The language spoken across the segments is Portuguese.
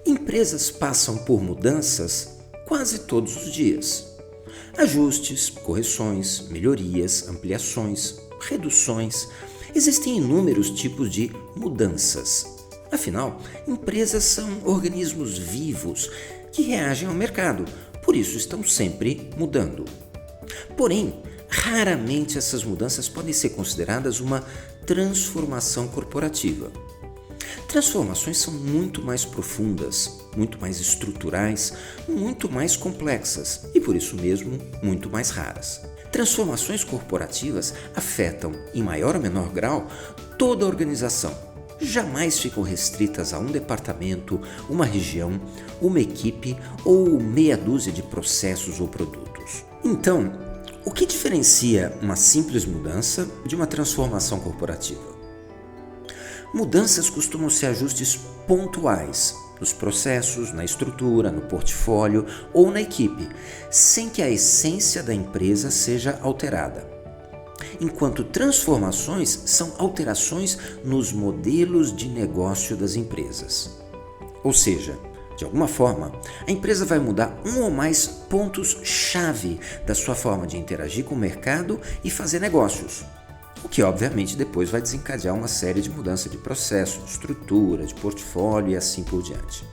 Empresas passam por mudanças quase todos os dias. Ajustes, correções, melhorias, ampliações, reduções. Existem inúmeros tipos de mudanças. Afinal, empresas são organismos vivos que reagem ao mercado, por isso estão sempre mudando. Porém, raramente essas mudanças podem ser consideradas uma transformação corporativa. Transformações são muito mais profundas, muito mais estruturais, muito mais complexas e, por isso mesmo, muito mais raras. Transformações corporativas afetam, em maior ou menor grau, toda a organização. Jamais ficam restritas a um departamento, uma região, uma equipe ou meia dúzia de processos ou produtos. Então, o que diferencia uma simples mudança de uma transformação corporativa? Mudanças costumam ser ajustes pontuais nos processos, na estrutura, no portfólio ou na equipe, sem que a essência da empresa seja alterada. Enquanto transformações são alterações nos modelos de negócio das empresas. Ou seja, de alguma forma, a empresa vai mudar um ou mais pontos-chave da sua forma de interagir com o mercado e fazer negócios. O que obviamente depois vai desencadear uma série de mudanças de processo, de estrutura, de portfólio e assim por diante.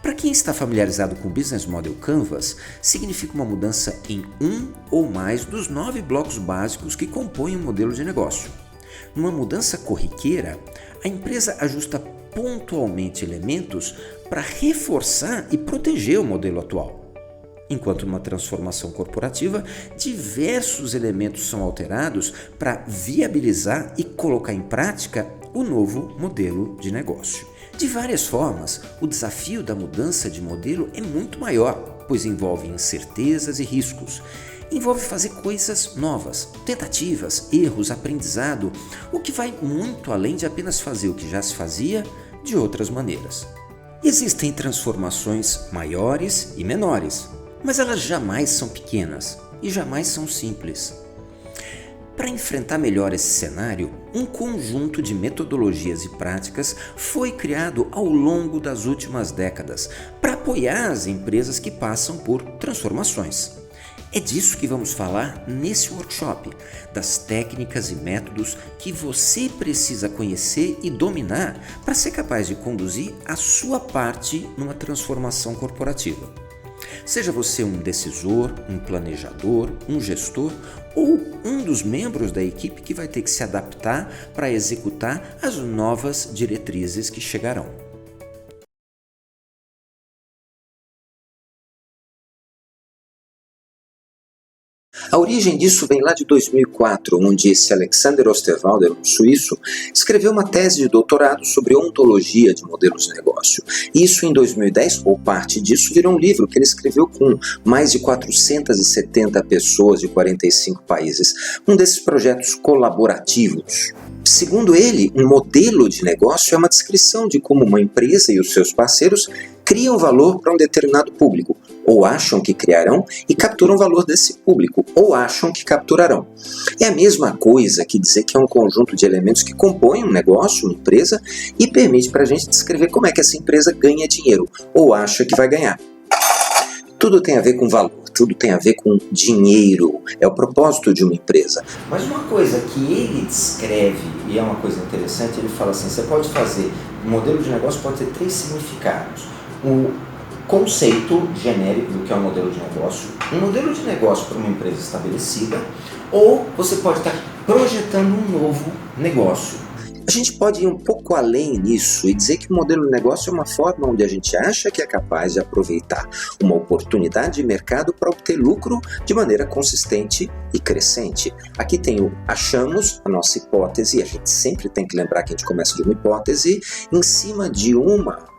Para quem está familiarizado com o Business Model Canvas, significa uma mudança em um ou mais dos 9 blocos básicos que compõem o modelo de negócio. Numa mudança corriqueira, a empresa ajusta pontualmente elementos para reforçar e proteger o modelo atual. Enquanto numa transformação corporativa, diversos elementos são alterados para viabilizar e colocar em prática o novo modelo de negócio. De várias formas, o desafio da mudança de modelo é muito maior, pois envolve incertezas e riscos. Envolve fazer coisas novas, tentativas, erros, aprendizado, o que vai muito além de apenas fazer o que já se fazia de outras maneiras. Existem transformações maiores e menores, mas elas jamais são pequenas e jamais são simples. Para enfrentar melhor esse cenário, um conjunto de metodologias e práticas foi criado ao longo das últimas décadas para apoiar as empresas que passam por transformações. É disso que vamos falar nesse workshop, das técnicas e métodos que você precisa conhecer e dominar para ser capaz de conduzir a sua parte numa transformação corporativa. Seja você um decisor, um planejador, um gestor ou um dos membros da equipe que vai ter que se adaptar para executar as novas diretrizes que chegarão. A origem disso vem lá de 2004, onde esse Alexander Osterwalder, um suíço, escreveu uma tese de doutorado sobre ontologia de modelos de negócio. Isso em 2010, ou parte disso, virou um livro que ele escreveu com mais de 470 pessoas de 45 países, um desses projetos colaborativos. Segundo ele, um modelo de negócio é uma descrição de como uma empresa e os seus parceiros criam valor para um determinado público, ou acham que criarão e capturam valor desse público, ou acham que capturarão. É a mesma coisa que dizer que é um conjunto de elementos que compõem um negócio, uma empresa, e permite para a gente descrever como é que essa empresa ganha dinheiro, ou acha que vai ganhar. Tudo tem a ver com valor, tudo tem a ver com dinheiro, é o propósito de uma empresa. Mas uma coisa que ele descreve, e é uma coisa interessante, ele fala assim, você pode fazer, um modelo de negócio pode ter 3 significados. O conceito genérico do que é um modelo de negócio, um modelo de negócio para uma empresa estabelecida, ou você pode estar projetando um novo negócio. A gente pode ir um pouco além nisso e dizer que o modelo de negócio é uma forma onde a gente acha que é capaz de aproveitar uma oportunidade de mercado para obter lucro de maneira consistente e crescente. Aqui tem o achamos, a nossa hipótese, e a gente sempre tem que lembrar que a gente começa de uma hipótese em cima de uma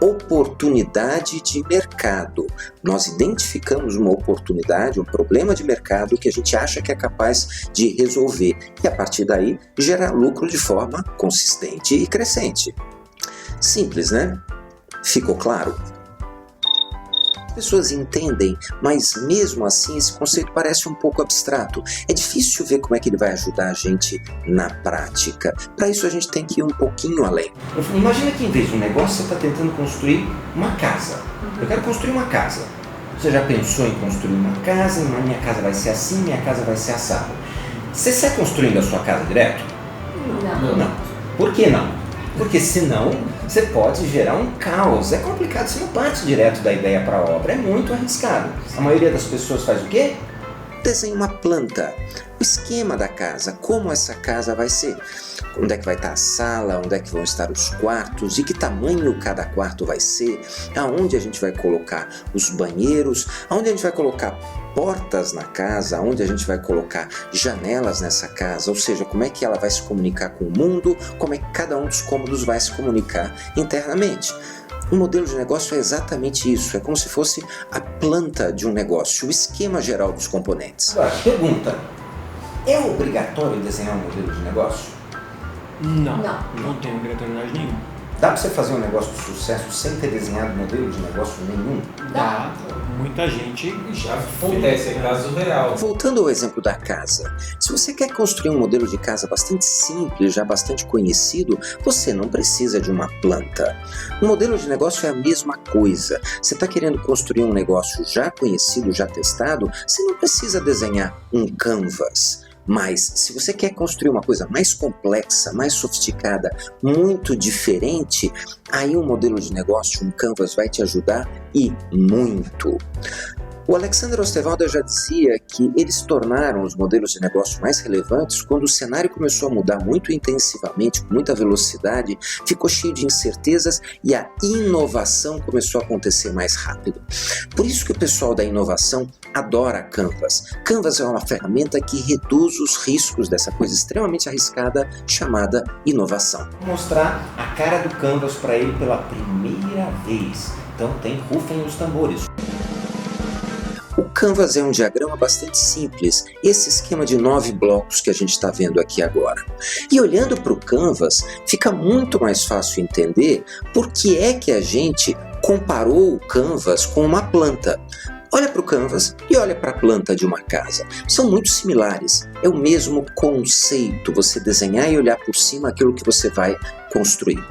oportunidade de mercado. Nós identificamos uma oportunidade, um problema de mercado que a gente acha que é capaz de resolver e a partir daí gerar lucro de forma consistente e crescente. Simples, né? Ficou claro? pessoas entendem, mas mesmo assim esse conceito parece um pouco abstrato. É difícil ver como é que ele vai ajudar a gente na prática. Para isso a gente tem que ir um pouquinho além. Imagina que em vez de um negócio você está tentando construir uma casa. Eu quero construir uma casa. Você já pensou em construir uma casa? Minha casa vai ser assim, minha casa vai ser assada. Você sai construindo a sua casa direto? Não. Por que não? Porque senão você pode gerar um caos. É complicado, você não parte direto da ideia para a obra, é muito arriscado. A maioria das pessoas faz o quê? Desenha uma planta, o esquema da casa, como essa casa vai ser. Onde é que vai estar a sala, onde é que vão estar os quartos, de que tamanho cada quarto vai ser, aonde a gente vai colocar os banheiros, aonde a gente vai colocar portas na casa, aonde a gente vai colocar janelas nessa casa, ou seja, como é que ela vai se comunicar com o mundo, como é que cada um dos cômodos vai se comunicar internamente. Um modelo de negócio é exatamente isso, é como se fosse a planta de um negócio, o esquema geral dos componentes. Agora, pergunta, é obrigatório desenhar um modelo de negócio? Não tem obrigatoriedade nenhuma. Dá para você fazer um negócio de sucesso sem ter desenhado modelo de negócio nenhum? Dá. Muita gente já Acontece, é caso real. Voltando ao exemplo da casa, se você quer construir um modelo de casa bastante simples, já bastante conhecido, você não precisa de uma planta. Um modelo de negócio é a mesma coisa. Você está querendo construir um negócio já conhecido, já testado, você não precisa desenhar um canvas. Mas, se você quer construir uma coisa mais complexa, mais sofisticada, muito diferente, aí um modelo de negócio, um canvas vai te ajudar e muito. O Alexander Osterwalder já dizia que eles tornaram os modelos de negócio mais relevantes quando o cenário começou a mudar muito intensivamente, com muita velocidade, ficou cheio de incertezas e a inovação começou a acontecer mais rápido. Por isso que o pessoal da inovação adora Canvas. Canvas é uma ferramenta que reduz os riscos dessa coisa extremamente arriscada chamada inovação. Vou mostrar a cara do Canvas para ele pela primeira vez. Então rufem os tambores. O Canvas é um diagrama bastante simples, esse esquema de 9 blocos que a gente está vendo aqui agora. E olhando para o Canvas, fica muito mais fácil entender por que é que a gente comparou o Canvas com uma planta. Olha para o Canvas e olha para a planta de uma casa. São muito similares, é o mesmo conceito, você desenhar e olhar por cima aquilo que você vai construir.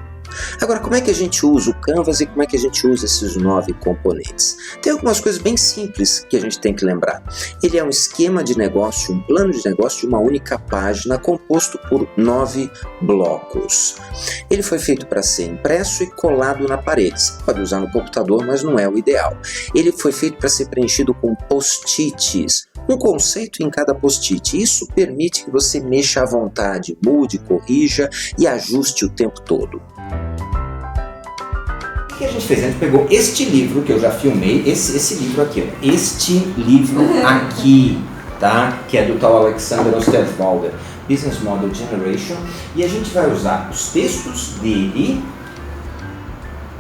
Agora, como é que a gente usa o Canvas e como é que a gente usa esses 9 componentes? Tem algumas coisas bem simples que a gente tem que lembrar. Ele é um esquema de negócio, um plano de negócio de uma única página composto por 9 blocos. Ele foi feito para ser impresso e colado na parede. Você pode usar no computador, mas não é o ideal. Ele foi feito para ser preenchido com post-its. Um conceito em cada post-it. Isso permite que você mexa à vontade, mude, corrija e ajuste o tempo todo. O que a gente fez? A gente pegou este livro que eu já filmei, esse livro aqui, ó, este livro aqui, tá? Que é do tal Alexander Osterwalder, Business Model Generation, e a gente vai usar os textos dele,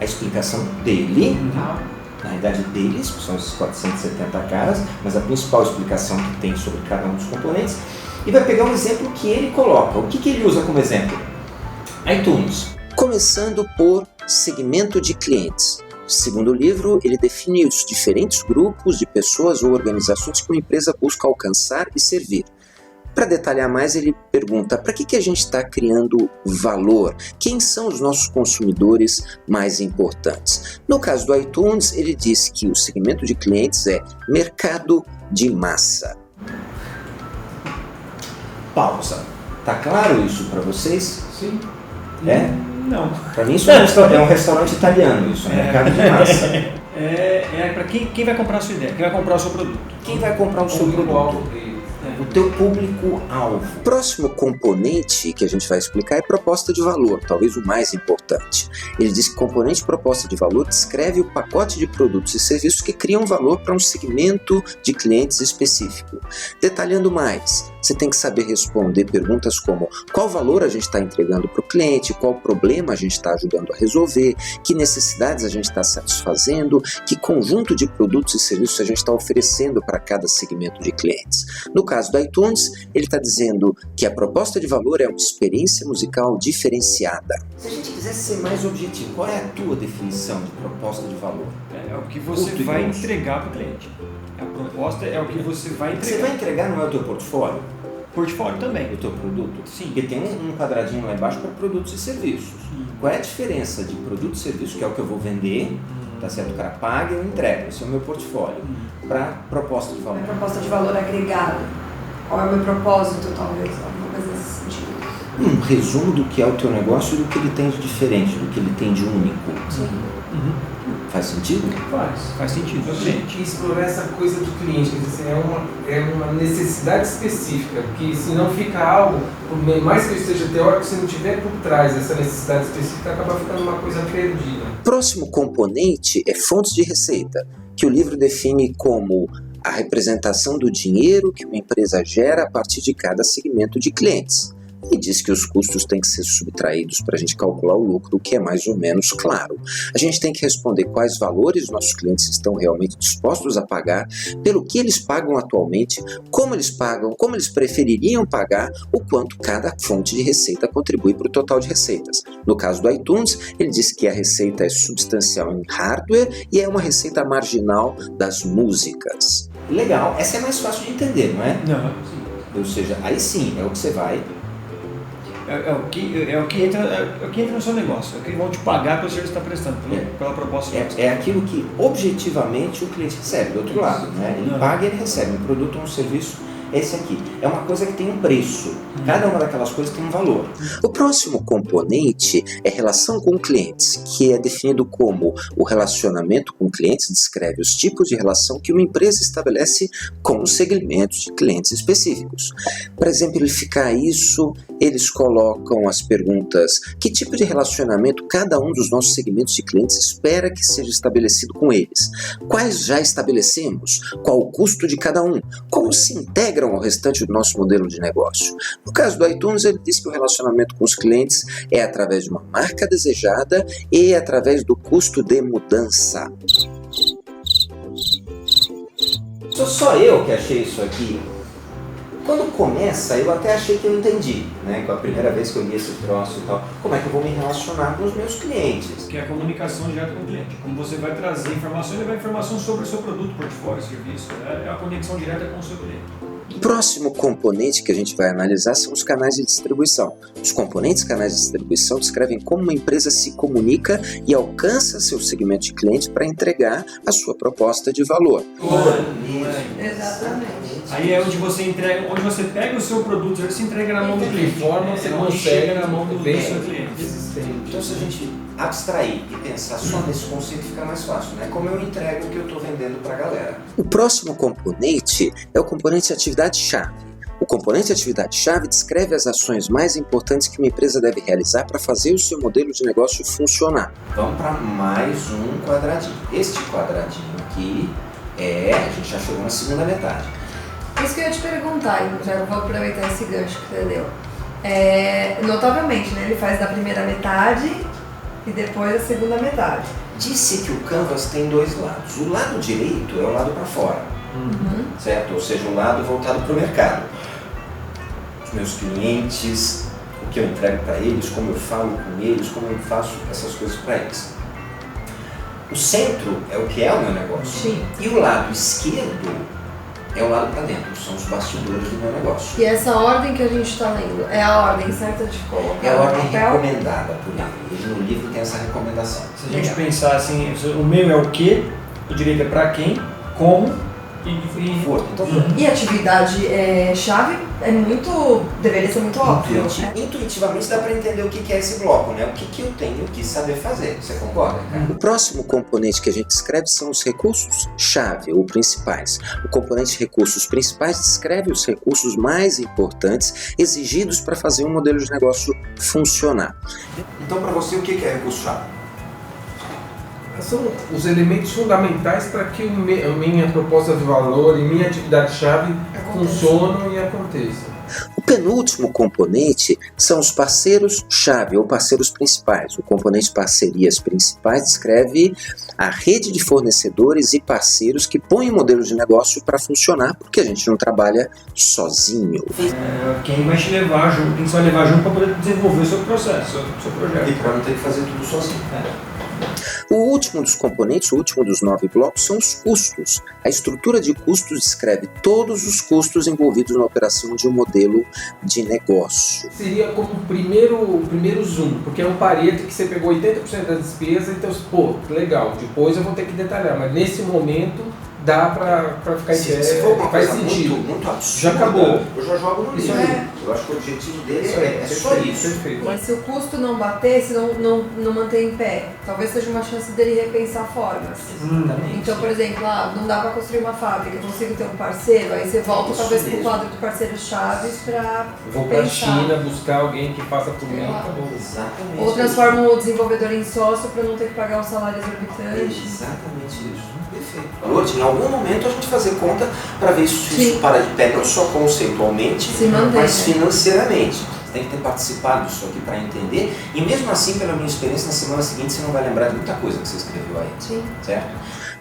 a explicação dele, na realidade deles, que são esses 470 caras, mas a principal explicação que tem sobre cada um dos componentes, e vai pegar um exemplo que ele coloca. O que ele usa como exemplo? iTunes. Começando por segmento de clientes. Segundo o livro, ele define os diferentes grupos de pessoas ou organizações que uma empresa busca alcançar e servir. Para detalhar mais, ele pergunta para que a gente está criando valor? Quem são os nossos consumidores mais importantes? No caso do iTunes, ele diz que o segmento de clientes é mercado de massa. Pausa. Tá claro isso para vocês? Sim. É? Não. Para mim isso é um restaurante italiano, isso, mercado de massa. É para quem vai comprar a sua ideia, quem vai comprar o seu produto. Quem vai comprar o seu produto? O teu público-alvo. O próximo componente que a gente vai explicar é proposta de valor, talvez o mais importante. Ele diz que componente proposta de valor descreve o pacote de produtos e serviços que criam valor para um segmento de clientes específico. Detalhando mais, você tem que saber responder perguntas como qual valor a gente está entregando para o cliente, qual problema a gente está ajudando a resolver, que necessidades a gente está satisfazendo, que conjunto de produtos e serviços a gente está oferecendo para cada segmento de clientes. No caso do iTunes, ele está dizendo que a proposta de valor é uma experiência musical diferenciada. Se a gente quisesse ser mais objetivo, qual é a tua definição de proposta de valor? É o que você vai entregar para o cliente. A proposta é o que você vai O que entregar. você vai entregar não é o teu portfólio, Portfólio também. o teu produto? Sim. Porque tem um quadradinho lá embaixo para produtos e serviços. Qual é a diferença de produto e serviço, que é o que eu vou vender, tá certo? O cara paga e eu entrego, esse é o meu portfólio, para proposta de valor? Minha proposta de valor agregado. Qual é o meu propósito, talvez? Alguma coisa nesse sentido. Um resumo do que é o teu negócio e do que ele tem de diferente, do que ele tem de único. Sim. Faz sentido? Faz sentido para o cliente. E explorar essa coisa do cliente, quer dizer, é uma necessidade específica, que se não fica algo, por mais que eu esteja teórico, se não tiver por trás essa necessidade específica, acaba ficando uma coisa perdida. Próximo componente é fontes de receita, que o livro define como a representação do dinheiro que uma empresa gera a partir de cada segmento de clientes. E diz que os custos têm que ser subtraídos para a gente calcular o lucro, o que é mais ou menos claro. A gente tem que responder quais valores nossos clientes estão realmente dispostos a pagar, pelo que eles pagam atualmente, como eles prefeririam pagar, o quanto cada fonte de receita contribui para o total de receitas. No caso do iTunes, ele diz que a receita é substancial em hardware e é uma receita marginal das músicas. Legal, essa é mais fácil de entender, não é? Não. Ou seja, aí sim, é o que você vai... É o que entra no seu negócio, é o que vão te pagar pelo serviço que está prestando, pela proposta. É aquilo que objetivamente o cliente recebe, do outro lado, né? Ele paga e ele recebe um produto ou um serviço, esse aqui. É uma coisa que tem um preço, cada uma daquelas coisas tem um valor. O próximo componente é relação com clientes, que é definido como o relacionamento com clientes descreve os tipos de relação que uma empresa estabelece com os segmentos de clientes específicos. Para exemplificar isso, eles colocam as perguntas: que tipo de relacionamento cada um dos nossos segmentos de clientes espera que seja estabelecido com eles? Quais já estabelecemos? Qual o custo de cada um? Como se integram ao restante do nosso modelo de negócio? No caso do iTunes, ele diz que o relacionamento com os clientes é através de uma marca desejada e através do custo de mudança. Sou só eu que achei isso aqui. Quando começa, eu até achei que eu entendi, né? Com a primeira vez que eu li esse troço e tal, como é que eu vou me relacionar com os meus clientes? Que é a comunicação direta com o cliente. Como você vai trazer informação e levar informação sobre o seu produto, portfólio, serviço. É a conexão direta com o seu cliente. O próximo componente que a gente vai analisar são os canais de distribuição. Os componentes canais de distribuição descrevem como uma empresa se comunica e alcança seu segmento de cliente para entregar a sua proposta de valor. Exatamente. Aí é onde você entrega, onde você pega o seu produto, você entrega na mão do De cliente. que forma você onde consegue chega na mão do bem seu cliente. resistente. Então, se a gente abstrair e pensar só nesse conceito, fica mais fácil, né? Como eu entrego o que eu estou vendendo para a galera. O próximo componente é o componente atividade-chave. O componente atividade-chave descreve as ações mais importantes que uma empresa deve realizar para fazer o seu modelo de negócio funcionar. Vamos para mais um quadradinho. Este quadradinho aqui a gente já chegou na segunda metade. Isso que eu ia te perguntar, já vou aproveitar esse gancho que você deu. Notavelmente, né, ele faz da primeira metade e depois a segunda metade. Disse que o Canvas tem dois lados. O lado direito é o lado para fora, certo? Ou seja, o lado voltado para o mercado. Os meus clientes, o que eu entrego para eles, como eu falo com eles, como eu faço essas coisas para eles. O centro é o que é o meu negócio. Sim. E o lado esquerdo é o lado para dentro, são os bastidores do meu negócio. E essa ordem que a gente está lendo é a ordem certa de colocar É a ordem no papel? recomendada por ele. Ele no livro tem essa recomendação. Se a gente pensar assim, o meio é o que, o direito é para quem, como e For. Então, E atividade chave deveria ser muito óbvio. intuitivamente dá para entender o que é esse bloco, né? O que eu tenho que saber fazer. Você concorda, cara? O próximo componente que a gente descreve são os recursos-chave, ou principais. O componente recursos principais descreve os recursos mais importantes exigidos para fazer um modelo de negócio funcionar. Então, para você, o que é recurso-chave? são os elementos fundamentais para que a minha proposta de valor e minha atividade-chave funcionem e aconteçam. O penúltimo componente são os parceiros-chave ou parceiros principais. O componente parcerias principais descreve a rede de fornecedores e parceiros que põem modelos de negócio para funcionar, porque a gente não trabalha sozinho. Quem vai te levar junto, quem você vai levar junto para poder desenvolver o seu processo, o seu projeto. E para não ter que fazer tudo sozinho. O último dos componentes, o último dos 9 blocos, são os custos. A estrutura de custos descreve todos os custos envolvidos na operação de um modelo de negócio. Seria como o primeiro zoom, porque é um Pareto que você pegou 80% das despesas, então, pô, legal, depois eu vou ter que detalhar, mas nesse momento dá pra ficar em pé, se for uma faz coisa sentido. muito absurda, Já acabou. Eu já jogo no Isso livro. aí. Eu acho que o objetivo dele Isso aí, é só isso. Perfeito. Mas se o custo não bater, se não manter em pé, talvez seja uma chance dele repensar formas. Exatamente. Então, por exemplo, não dá para construir uma fábrica, eu consigo ter um parceiro, aí você volta Isso talvez para o mesmo. quadro de parceiros chaves para Vou pra pensar. China buscar alguém que faça por mim, Lá. acabou. Exatamente. Ou transforma o desenvolvedor em sócio para não ter que pagar um salário exorbitante. Exatamente isso. Perfeito. Em algum momento a gente fazer conta para ver se isso Sim. para de pé, não só conceitualmente, Se mantém, mas né? financeiramente. Você tem que ter participado disso aqui para entender. E mesmo assim, pela minha experiência, na semana seguinte você não vai lembrar de muita coisa que você escreveu aí. Sim. Certo?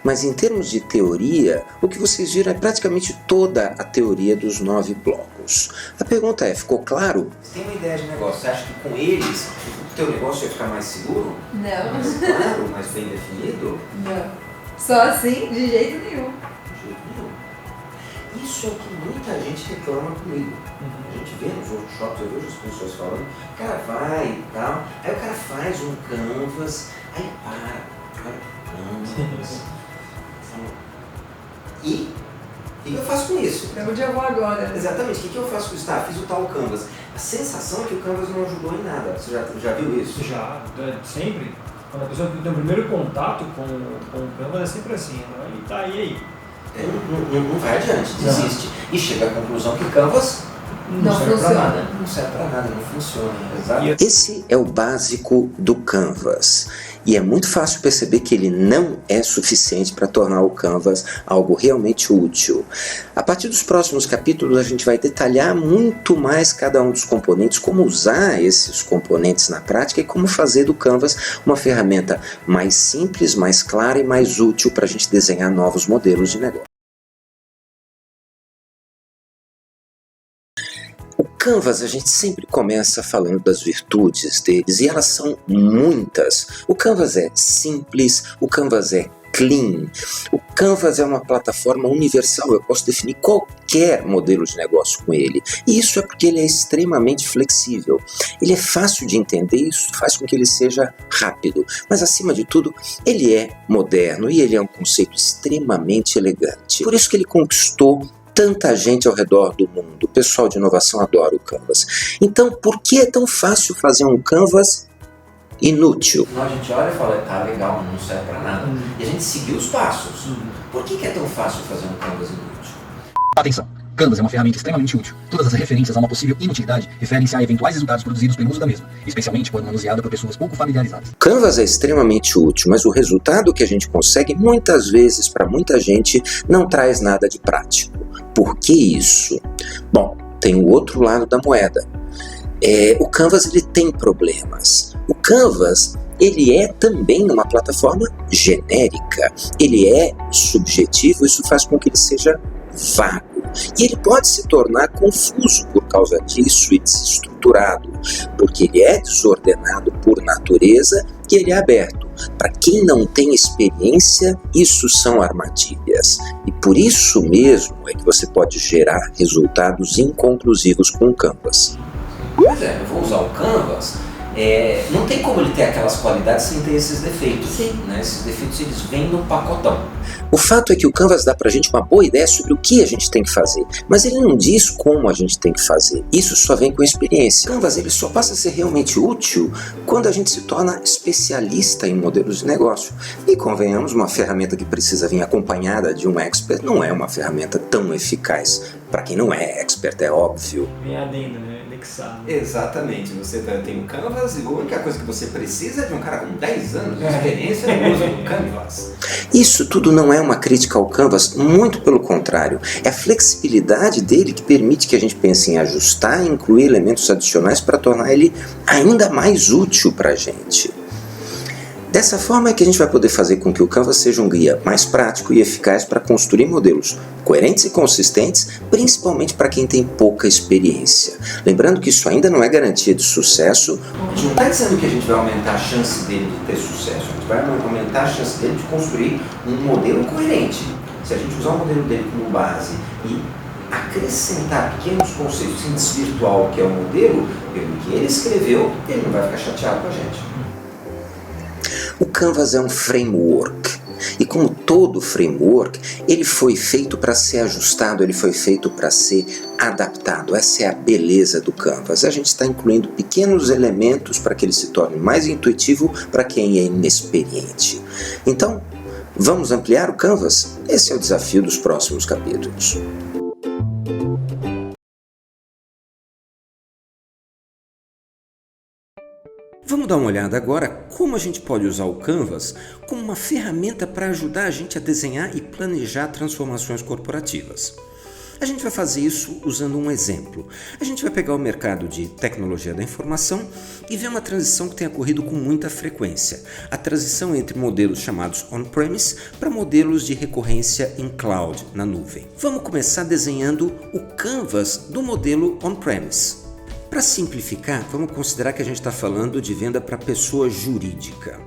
Mas em termos de teoria, o que vocês viram é praticamente toda a teoria dos 9 blocos. A pergunta é, ficou claro? Você tem uma ideia de negócio, você acha que com eles o teu negócio ia ficar mais seguro? Não. Mais claro, mais bem definido? Não. Só assim, de jeito nenhum. De jeito nenhum. Isso é o que muita gente reclama comigo. A gente vê nos workshops, eu vejo as pessoas falando, o cara vai e tal, aí o cara faz um canvas, aí para, olha o canvas. E o que eu faço com isso? Pra onde eu vou agora? Exatamente, o que eu faço com isso? Tá, fiz o tal canvas. A sensação é que o canvas não ajudou em nada. Você já viu isso? Já, sempre. Quando a pessoa tem o primeiro contato com o Canvas é sempre assim, né? E tá aí. Não vai adiante, desiste. E chega à conclusão que o canvas Não serve pra funciona. nada. não serve para nada, não funciona. Exato. Esse é o básico do Canvas. E é muito fácil perceber que ele não é suficiente para tornar o Canvas algo realmente útil. A partir dos próximos capítulos a gente vai detalhar muito mais cada um dos componentes, como usar esses componentes na prática e como fazer do Canvas uma ferramenta mais simples, mais clara e mais útil para a gente desenhar novos modelos de negócio. O Canvas, a gente sempre começa falando das virtudes deles, e elas são muitas. O Canvas é simples, o Canvas é clean, o Canvas é uma plataforma universal, eu posso definir qualquer modelo de negócio com ele. E isso é porque ele é extremamente flexível. Ele é fácil de entender, isso faz com que ele seja rápido. Mas, acima de tudo, ele é moderno e ele é um conceito extremamente elegante. Por isso que ele conquistou tanta gente ao redor do mundo. O pessoal de inovação adora o Canvas. Então, por que é tão fácil fazer um Canvas inútil? Então a gente olha e fala, tá legal, não serve para nada. E a gente seguiu os passos. Por que é tão fácil fazer um canvas inútil? Atenção! Canvas é uma ferramenta extremamente útil. Todas as referências a uma possível inutilidade referem-se a eventuais resultados produzidos pelo uso da mesma, especialmente quando manuseada por pessoas pouco familiarizadas. Canvas é extremamente útil, mas o resultado que a gente consegue muitas vezes para muita gente não traz nada de prático. Por que isso? Bom, tem o outro lado da moeda. O Canvas ele tem problemas. O Canvas ele é também uma plataforma genérica. Ele é subjetivo, isso faz com que ele seja vago. E ele pode se tornar confuso por causa disso e desestruturado, porque ele é desordenado por natureza e ele é aberto. Para quem não tem experiência, isso são armadilhas. E por isso mesmo é que você pode gerar resultados inconclusivos com o Canvas. Pois é, eu vou usar o Canvas, não tem como ele ter aquelas qualidades sem ter esses defeitos. Sim. Né? Esses defeitos eles vêm no pacotão. O fato é que o Canvas dá pra gente uma boa ideia sobre o que a gente tem que fazer, mas ele não diz como a gente tem que fazer. Isso só vem com experiência. O Canvas ele só passa a ser realmente útil quando a gente se torna especialista em modelos de negócio. E convenhamos, uma ferramenta que precisa vir acompanhada de um expert não é uma ferramenta tão eficaz Para quem não é expert, é óbvio. Vem adendo, né? Indexado. Exatamente, você tem um Canvas e a única coisa que você precisa é de um cara com 10 anos de experiência no uso do Canvas. Isso tudo não é uma crítica ao Canvas, muito pelo contrário. É a flexibilidade dele que permite que a gente pense em ajustar e incluir elementos adicionais para tornar ele ainda mais útil para a gente. Dessa forma é que a gente vai poder fazer com que o Canvas seja um guia mais prático e eficaz para construir modelos coerentes e consistentes, principalmente para quem tem pouca experiência. Lembrando que isso ainda não é garantia de sucesso. A gente não está dizendo que a gente vai aumentar a chance dele de ter sucesso, a gente vai aumentar a chance dele de construir um modelo coerente. Se a gente usar o modelo dele como base e acrescentar pequenos conceitos sem desvirtuar o que é o modelo, pelo que ele escreveu, ele não vai ficar chateado com a gente. O Canvas é um framework, e como todo framework, ele foi feito para ser ajustado, ele foi feito para ser adaptado. Essa é a beleza do Canvas. A gente está incluindo pequenos elementos para que ele se torne mais intuitivo para quem é inexperiente. Então, vamos ampliar o Canvas? Esse é o desafio dos próximos capítulos. Vamos dar uma olhada agora como a gente pode usar o Canvas como uma ferramenta para ajudar a gente a desenhar e planejar transformações corporativas. A gente vai fazer isso usando um exemplo. A gente vai pegar o mercado de tecnologia da informação e ver uma transição que tem ocorrido com muita frequência. A transição entre modelos chamados on-premise para modelos de recorrência em cloud, na nuvem. Vamos começar desenhando o Canvas do modelo on-premise. Para simplificar, vamos considerar que a gente está falando de venda para pessoa jurídica.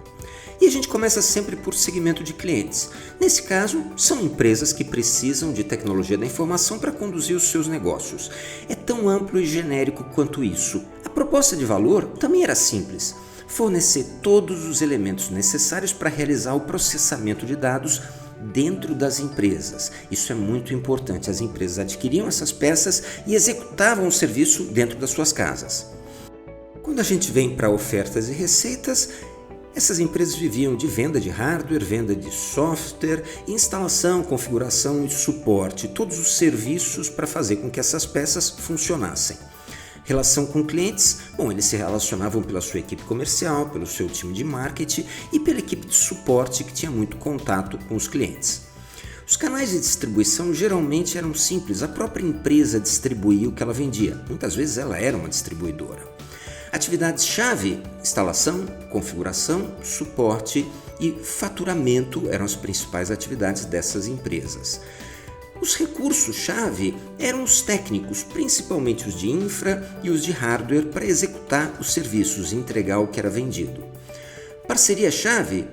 E a gente começa sempre por segmento de clientes. Nesse caso, são empresas que precisam de tecnologia da informação para conduzir os seus negócios. É tão amplo e genérico quanto isso. A proposta de valor também era simples: fornecer todos os elementos necessários para realizar o processamento de dados dentro das empresas. Isso é muito importante. As empresas adquiriam essas peças e executavam o serviço dentro das suas casas. Quando a gente vem para ofertas e receitas, essas empresas viviam de venda de hardware, venda de software, instalação, configuração e suporte, todos os serviços para fazer com que essas peças funcionassem. Relação com clientes, eles se relacionavam pela sua equipe comercial, pelo seu time de marketing e pela equipe de suporte que tinha muito contato com os clientes. Os canais de distribuição geralmente eram simples, a própria empresa distribuía o que ela vendia, muitas vezes ela era uma distribuidora. Atividades-chave: instalação, configuração, suporte e faturamento eram as principais atividades dessas empresas. Os recursos-chave eram os técnicos, principalmente os de infra e os de hardware, para executar os serviços e entregar o que era vendido. Parceria-chave: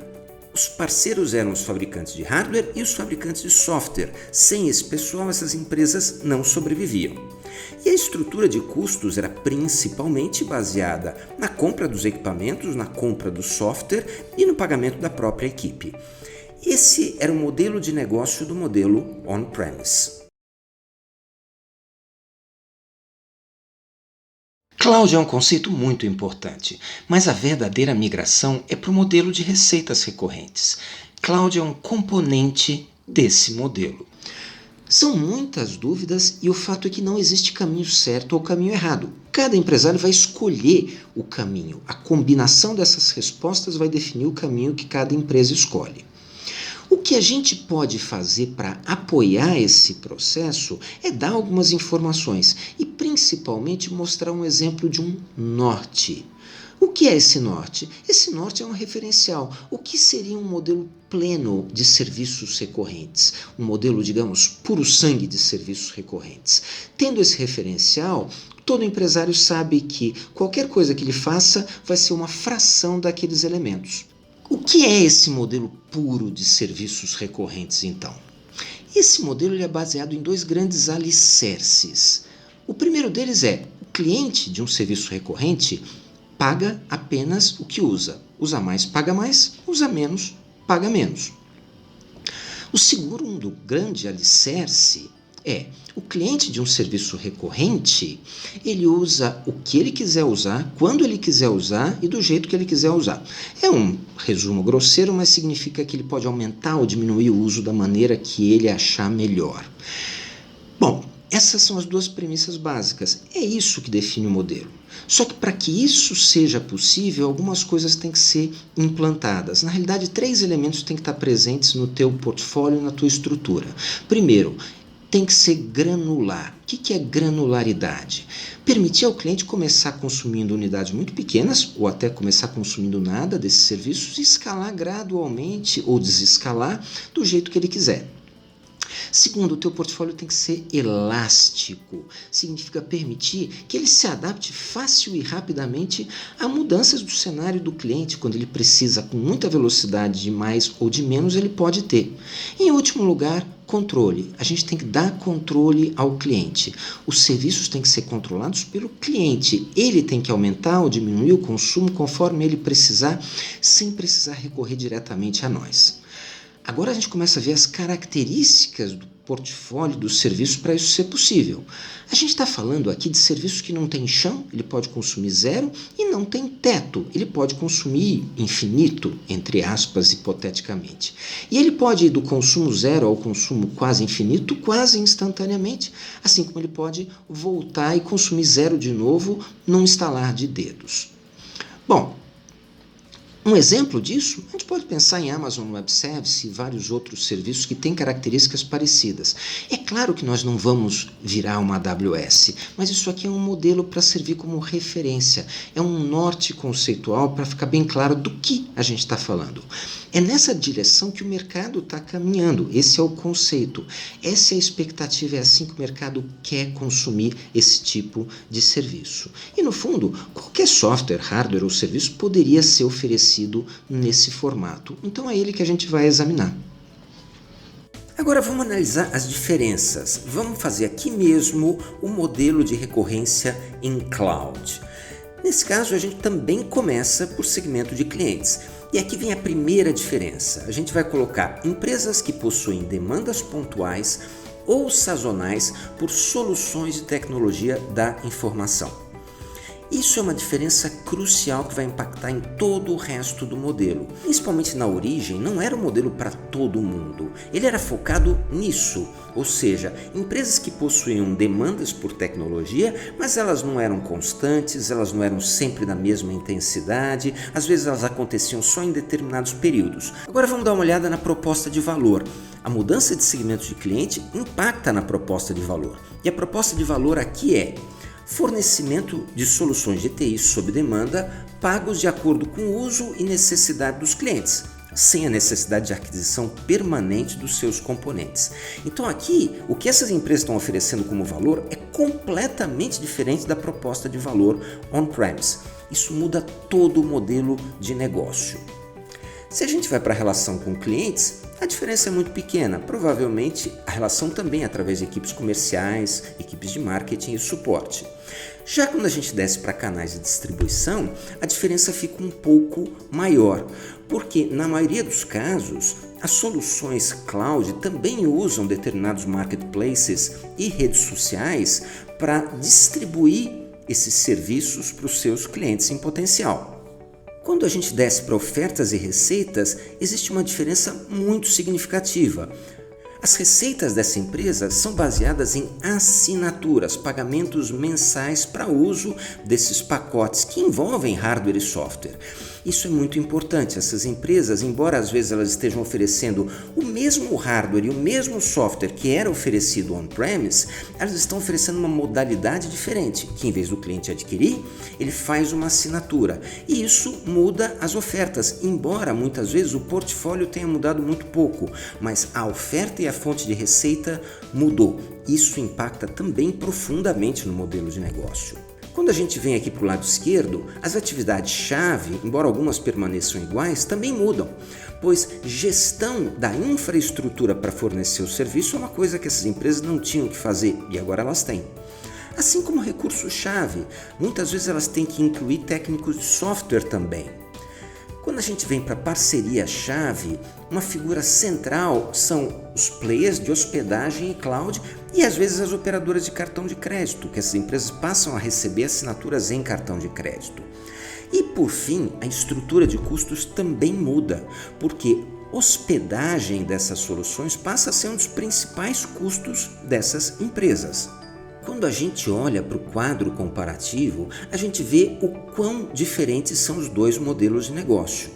os parceiros eram os fabricantes de hardware e os fabricantes de software. Sem esse pessoal, essas empresas não sobreviviam. E a estrutura de custos era principalmente baseada na compra dos equipamentos, na compra do software e no pagamento da própria equipe. Esse era o modelo de negócio do modelo on-premise. Cloud é um conceito muito importante, mas a verdadeira migração é para o modelo de receitas recorrentes. Cloud é um componente desse modelo. São muitas dúvidas e o fato é que não existe caminho certo ou caminho errado. Cada empresário vai escolher o caminho. A combinação dessas respostas vai definir o caminho que cada empresa escolhe. O que a gente pode fazer para apoiar esse processo é dar algumas informações e principalmente mostrar um exemplo de um norte. O que é esse norte? Esse norte é um referencial. O que seria um modelo pleno de serviços recorrentes? Um modelo, digamos, puro sangue de serviços recorrentes. Tendo esse referencial, todo empresário sabe que qualquer coisa que ele faça vai ser uma fração daqueles elementos. O que é esse modelo puro de serviços recorrentes, então? Esse modelo é baseado em dois grandes alicerces. O primeiro deles é: o cliente de um serviço recorrente paga apenas o que usa. Usa mais, usa menos, paga menos. O segundo grande alicerce é: o cliente de um serviço recorrente, ele usa o que ele quiser usar, quando ele quiser usar e do jeito que ele quiser usar. É um resumo grosseiro, mas significa que ele pode aumentar ou diminuir o uso da maneira que ele achar melhor. Bom, Essas são as duas premissas básicas. É isso que define o modelo. Só que para que isso seja possível, algumas coisas têm que ser implantadas. Na realidade, 3 elementos têm que estar presentes no teu portfólio, na tua estrutura. Primeiro, tem que ser granular. O que é granularidade? Permitir ao cliente começar consumindo unidades muito pequenas, ou até começar consumindo nada desses serviços, e escalar gradualmente ou desescalar do jeito que ele quiser. Segundo, o teu portfólio tem que ser elástico. Significa permitir que ele se adapte fácil e rapidamente a mudanças do cenário do cliente. Quando ele precisa com muita velocidade de mais ou de menos, ele pode ter. Em último lugar, controle. A gente tem que dar controle ao cliente. Os serviços têm que ser controlados pelo cliente. Ele tem que aumentar ou diminuir o consumo conforme ele precisar, sem precisar recorrer diretamente a nós. Agora a gente começa a ver as características do portfólio dos serviços para isso ser possível. A gente está falando aqui de serviços que não tem chão, ele pode consumir 0, e não tem teto, ele pode consumir infinito, entre aspas, hipoteticamente. E ele pode ir do consumo 0 ao consumo quase infinito, quase instantaneamente, assim como ele pode voltar e consumir 0 de novo num estalar de dedos. Bom, um exemplo disso, a gente pode pensar em Amazon Web Service e vários outros serviços que têm características parecidas. É claro que nós não vamos virar uma AWS, mas isso aqui é um modelo para servir como referência. É um norte conceitual para ficar bem claro do que a gente está falando. É nessa direção que o mercado está caminhando. Esse é o conceito. Essa é a expectativa, é assim que o mercado quer consumir esse tipo de serviço. E, no fundo, qualquer software, hardware ou serviço poderia ser oferecido nesse formato. Então é ele que a gente vai examinar. Agora vamos analisar as diferenças. Vamos fazer aqui mesmo o modelo de recorrência em cloud. Nesse caso, a gente também começa por segmento de clientes. E aqui vem a primeira diferença. A gente vai colocar empresas que possuem demandas pontuais ou sazonais por soluções de tecnologia da informação. Isso é uma diferença crucial que vai impactar em todo o resto do modelo. Principalmente na origem, não era um modelo para todo mundo. Ele era focado nisso, ou seja, empresas que possuíam demandas por tecnologia, mas elas não eram constantes, elas não eram sempre na mesma intensidade, às vezes elas aconteciam só em determinados períodos. Agora vamos dar uma olhada na proposta de valor. A mudança de segmento de cliente impacta na proposta de valor. E a proposta de valor aqui é fornecimento de soluções de TI sob demanda, pagos de acordo com o uso e necessidade dos clientes, sem a necessidade de aquisição permanente dos seus componentes. Então aqui, o que essas empresas estão oferecendo como valor é completamente diferente da proposta de valor on-premise. Isso muda todo o modelo de negócio. Se a gente vai para a relação com clientes, a diferença é muito pequena. Provavelmente a relação também é através de equipes comerciais, equipes de marketing e suporte. Já quando a gente desce para canais de distribuição, a diferença fica um pouco maior, porque na maioria dos casos, as soluções cloud também usam determinados marketplaces e redes sociais para distribuir esses serviços para os seus clientes em potencial. Quando a gente desce para ofertas e receitas, existe uma diferença muito significativa. As receitas dessa empresa são baseadas em assinaturas, pagamentos mensais para uso desses pacotes que envolvem hardware e software. Isso é muito importante. Essas empresas, embora às vezes elas estejam oferecendo o mesmo hardware e o mesmo software que era oferecido on-premise, elas estão oferecendo uma modalidade diferente, que em vez do cliente adquirir, ele faz uma assinatura. E isso muda as ofertas, embora muitas vezes o portfólio tenha mudado muito pouco, mas a oferta e a fonte de receita mudou. Isso impacta também profundamente no modelo de negócio. Quando a gente vem aqui para o lado esquerdo, as atividades-chave, embora algumas permaneçam iguais, também mudam, pois gestão da infraestrutura para fornecer o serviço é uma coisa que essas empresas não tinham que fazer e agora elas têm. Assim como recurso-chave, muitas vezes elas têm que incluir técnicos de software também. Quando a gente vem para a parceria-chave, uma figura central são os players de hospedagem e cloud e às vezes as operadoras de cartão de crédito, que essas empresas passam a receber assinaturas em cartão de crédito. E por fim, a estrutura de custos também muda, porque hospedagem dessas soluções passa a ser um dos principais custos dessas empresas. Quando a gente olha para o quadro comparativo, a gente vê o quão diferentes são os dois modelos de negócio.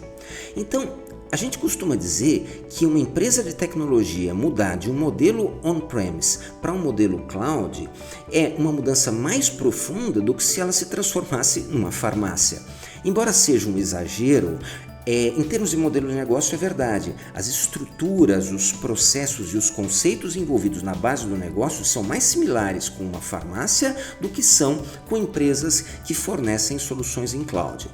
Então, a gente costuma dizer que uma empresa de tecnologia mudar de um modelo on-premise para um modelo cloud é uma mudança mais profunda do que se ela se transformasse numa farmácia. Embora seja um exagero, em termos de modelo de negócio é verdade. As estruturas, os processos e os conceitos envolvidos na base do negócio são mais similares com uma farmácia do que são com empresas que fornecem soluções em cloud.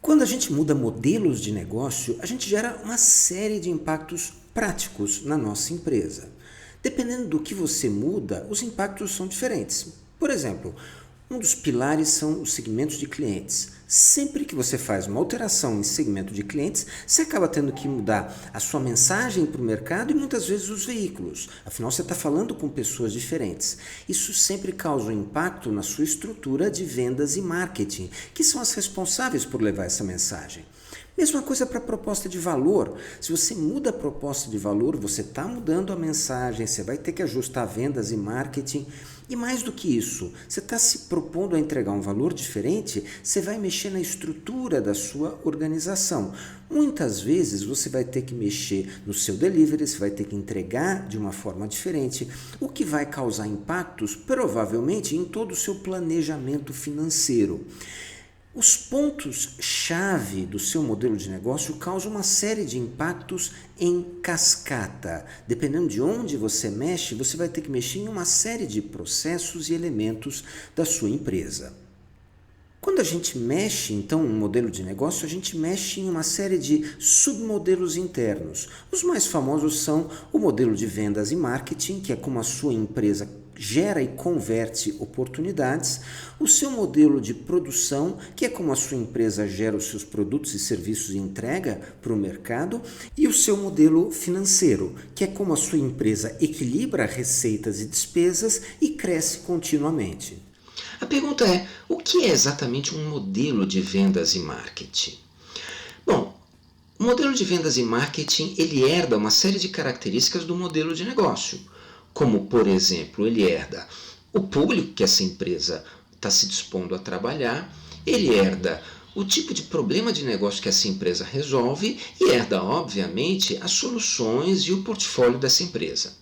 Quando a gente muda modelos de negócio, a gente gera uma série de impactos práticos na nossa empresa. Dependendo do que você muda, os impactos são diferentes. Por exemplo, um dos pilares são os segmentos de clientes. Sempre que você faz uma alteração em segmento de clientes, você acaba tendo que mudar a sua mensagem para o mercado e muitas vezes os veículos. Afinal, você está falando com pessoas diferentes. Isso sempre causa um impacto na sua estrutura de vendas e marketing, que são as responsáveis por levar essa mensagem. Mesma coisa para a proposta de valor. Se você muda a proposta de valor, você está mudando a mensagem, você vai ter que ajustar vendas e marketing. E mais do que isso, você está se propondo a entregar um valor diferente, você vai mexer na estrutura da sua organização. Muitas vezes você vai ter que mexer no seu delivery, você vai ter que entregar de uma forma diferente, o que vai causar impactos, provavelmente, em todo o seu planejamento financeiro. Os pontos-chave do seu modelo de negócio causam uma série de impactos em cascata. Dependendo de onde você mexe, você vai ter que mexer em uma série de processos e elementos da sua empresa. Quando a gente mexe, então, no modelo de negócio, a gente mexe em uma série de submodelos internos. Os mais famosos são o modelo de vendas e marketing, que é como a sua empresa gera e converte oportunidades, o seu modelo de produção, que é como a sua empresa gera os seus produtos e serviços e entrega para o mercado, e o seu modelo financeiro, que é como a sua empresa equilibra receitas e despesas e cresce continuamente. A pergunta é, o que é exatamente um modelo de vendas e marketing? Bom, o modelo de vendas e marketing ele herda uma série de características do modelo de negócio, como, por exemplo, ele herda o público que essa empresa está se dispondo a trabalhar, ele herda o tipo de problema de negócio que essa empresa resolve e herda, obviamente, as soluções e o portfólio dessa empresa.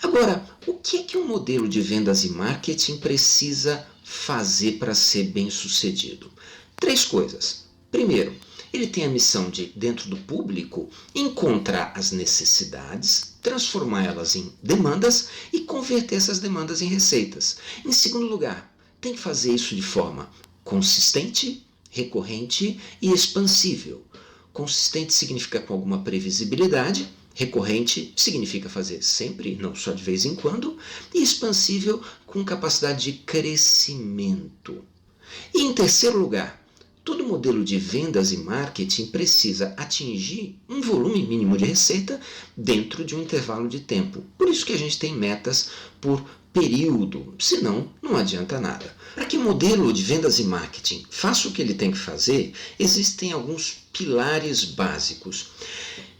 Agora, o que é que um modelo de vendas e marketing precisa fazer para ser bem sucedido? 3 coisas. Primeiro, ele tem a missão de, dentro do público, encontrar as necessidades, transformá-las em demandas e converter essas demandas em receitas. Em segundo lugar, tem que fazer isso de forma consistente, recorrente e expansível. Consistente significa com alguma previsibilidade, recorrente significa fazer sempre, não só de vez em quando, e expansível com capacidade de crescimento. E em terceiro lugar, todo modelo de vendas e marketing precisa atingir um volume mínimo de receita dentro de um intervalo de tempo. Por isso que a gente tem metas por período, senão não adianta nada. Para que o modelo de vendas e marketing faça o que ele tem que fazer, existem alguns pilares básicos.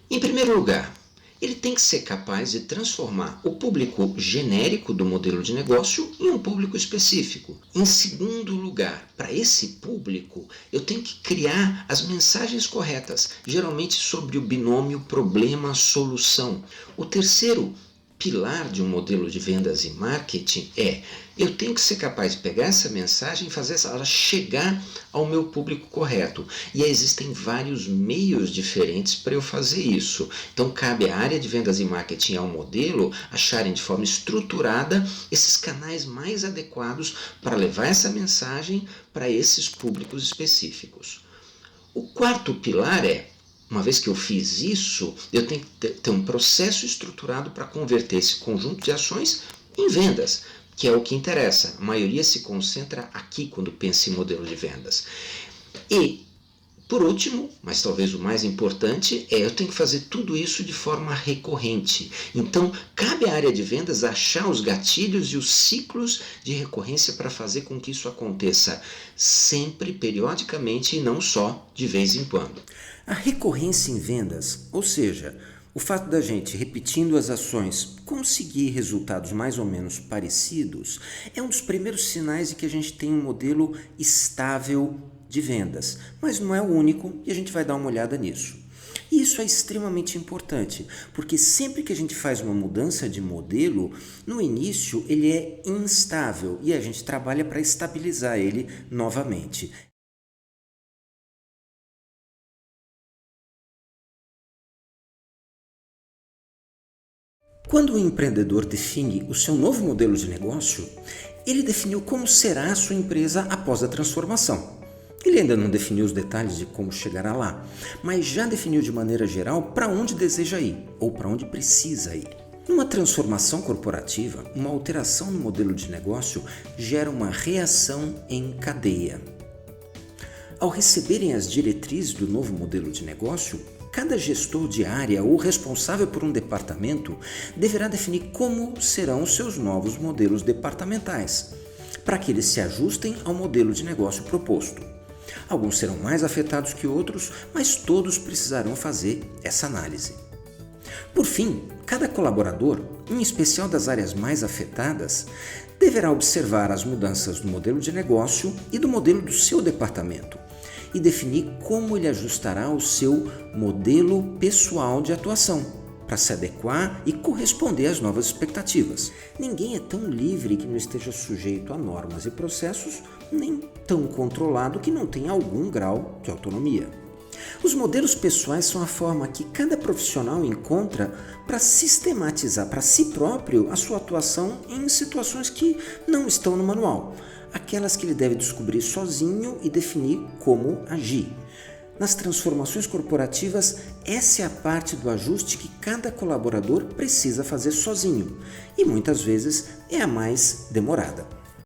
Em primeiro lugar, ele tem que ser capaz de transformar o público genérico do modelo de negócio em um público específico. Em segundo lugar, para esse público, eu tenho que criar as mensagens corretas, geralmente sobre o binômio problema-solução. O terceiro pilar de um modelo de vendas e marketing eu tenho que ser capaz de pegar essa mensagem e fazer ela chegar ao meu público correto. E existem vários meios diferentes para eu fazer isso. Então cabe à área de vendas e marketing ao modelo acharem de forma estruturada esses canais mais adequados para levar essa mensagem para esses públicos específicos. O quarto pilar uma vez que eu fiz isso, eu tenho que ter um processo estruturado para converter esse conjunto de ações em vendas, que é o que interessa. A maioria se concentra aqui quando pensa em modelo de vendas. E, Por último, mas talvez o mais importante, eu tenho que fazer tudo isso de forma recorrente. Então, cabe à área de vendas achar os gatilhos e os ciclos de recorrência para fazer com que isso aconteça sempre, periodicamente e não só de vez em quando. A recorrência em vendas, ou seja, o fato da gente, repetindo as ações, conseguir resultados mais ou menos parecidos, é um dos primeiros sinais de que a gente tem um modelo estável de vendas, mas não é o único e a gente vai dar uma olhada nisso. E isso é extremamente importante, porque sempre que a gente faz uma mudança de modelo, no início ele é instável e a gente trabalha para estabilizar ele novamente. Quando o empreendedor define o seu novo modelo de negócio, ele definiu como será a sua empresa após a transformação. Ele ainda não definiu os detalhes de como chegará lá, mas já definiu de maneira geral para onde deseja ir ou para onde precisa ir. Numa transformação corporativa, uma alteração no modelo de negócio gera uma reação em cadeia. Ao receberem as diretrizes do novo modelo de negócio, cada gestor de área ou responsável por um departamento deverá definir como serão os seus novos modelos departamentais, para que eles se ajustem ao modelo de negócio proposto. Alguns serão mais afetados que outros, mas todos precisarão fazer essa análise. Por fim, cada colaborador, em especial das áreas mais afetadas, deverá observar as mudanças do modelo de negócio e do modelo do seu departamento e definir como ele ajustará o seu modelo pessoal de atuação para se adequar e corresponder às novas expectativas. Ninguém é tão livre que não esteja sujeito a normas e processos, nem tão controlado que não tenha algum grau de autonomia. Os modelos pessoais são a forma que cada profissional encontra para sistematizar para si próprio a sua atuação em situações que não estão no manual, aquelas que ele deve descobrir sozinho e definir como agir. Nas transformações corporativas, essa é a parte do ajuste que cada colaborador precisa fazer sozinho e muitas vezes é a mais demorada.